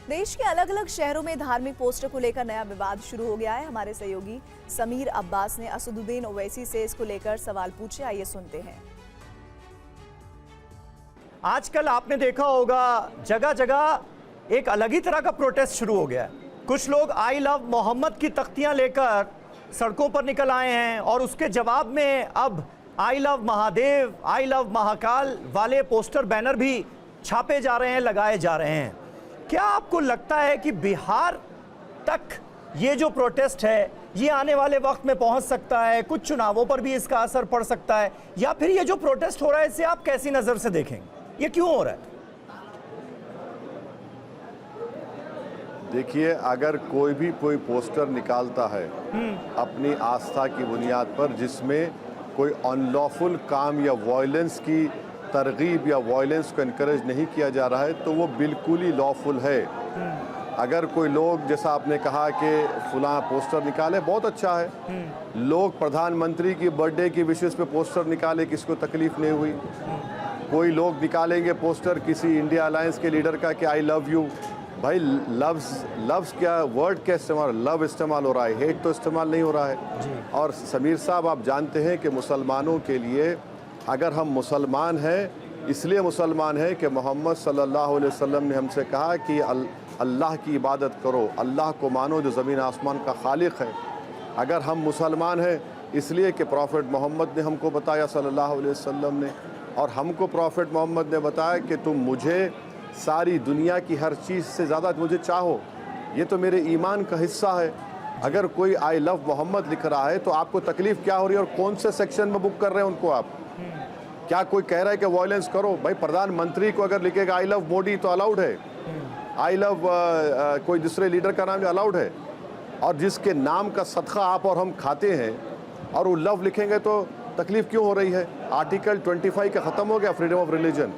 देश के अलग अलग शहरों में धार्मिक पोस्टर को लेकर नया विवाद शुरू हो गया है। हमारे सहयोगी समीर अब्बास ने असदुद्दीन ओवैसी से इसको लेकर सवाल पूछे, आइए सुनते हैं। आजकल आपने देखा होगा जगह जगह एक अलग ही तरह का प्रोटेस्ट शुरू हो गया है। कुछ लोग आई लव मोहम्मद की तख्तियां लेकर सड़कों पर निकल आए हैं और उसके जवाब में अब I love Mahadev, I love Mahakal वाले पोस्टर बैनर भी छापे जा रहे हैं, लगाए जा रहे हैं। क्या आपको लगता है कि बिहार तक ये जो प्रोटेस्ट है ये आने वाले वक्त में पहुंच सकता है, कुछ चुनावों पर भी इसका असर पड़ सकता है, या फिर ये जो प्रोटेस्ट हो रहा है इसे आप कैसी नजर से देखेंगे? ये क्यों हो रहा है? देखिए, अगर कोई भी कोई पोस्टर निकालता है अपनी आस्था की बुनियाद पर जिसमें कोई अनलॉफुल काम या वायलेंस की तरगीब या वायलेंस को इनकरेज नहीं किया जा रहा है, तो वो बिल्कुल ही लॉफुल है। अगर कोई लोग, जैसा आपने कहा कि फलां पोस्टर निकाले, बहुत अच्छा है। लोग प्रधानमंत्री की बर्थडे की विशेष पे पोस्टर निकाले, किसको तकलीफ नहीं हुई। कोई लोग निकालेंगे पोस्टर किसी इंडिया अलायंस के लीडर का कि आई लव यू। भाई लव्स क्या वर्ड क्या इस्तेमाल, लव इस्तेमाल हो रहा है, हेट तो इस्तेमाल नहीं हो रहा है। और समीर साहब, आप जानते हैं कि मुसलमानों के लिए, अगर हम मुसलमान हैं इसलिए मुसलमान हैं कि मोहम्मद सल्लल्लाहु अलैहि वसल्लम ने हमसे कहा कि अल्लाह की इबादत करो, अल्लाह को मानो जो ज़मीन आसमान का खालिक है। अगर हम मुसलमान हैं इसलिए कि प्रॉफिट मोहम्मद ने हमको बताया सल्लल्लाहु अलैहि वसल्लम ने, और हमको प्रॉफिट मोहम्मद ने बताया कि तुम मुझे सारी दुनिया की हर चीज़ से ज़्यादा मुझे चाहो, ये तो मेरे ईमान का हिस्सा है। अगर कोई आई लव मोहम्मद लिख रहा है तो आपको तकलीफ़ क्या हो रही है, और कौन से सेक्शन में बुक कर रहे हैं उनको आप? क्या कोई कह रहा है कि वायलेंस करो? भाई, प्रधानमंत्री को अगर लिखेगा आई लव मोदी तो अलाउड है, आई लव कोई दूसरे लीडर का नाम अलाउड है। और जिसके नाम का सदका आप और हम खाते हैं और वो लव लिखेंगे तो तकलीफ़ क्यों हो रही है? आर्टिकल 25 का ख़त्म हो गया फ्रीडम ऑफ रिलीजन।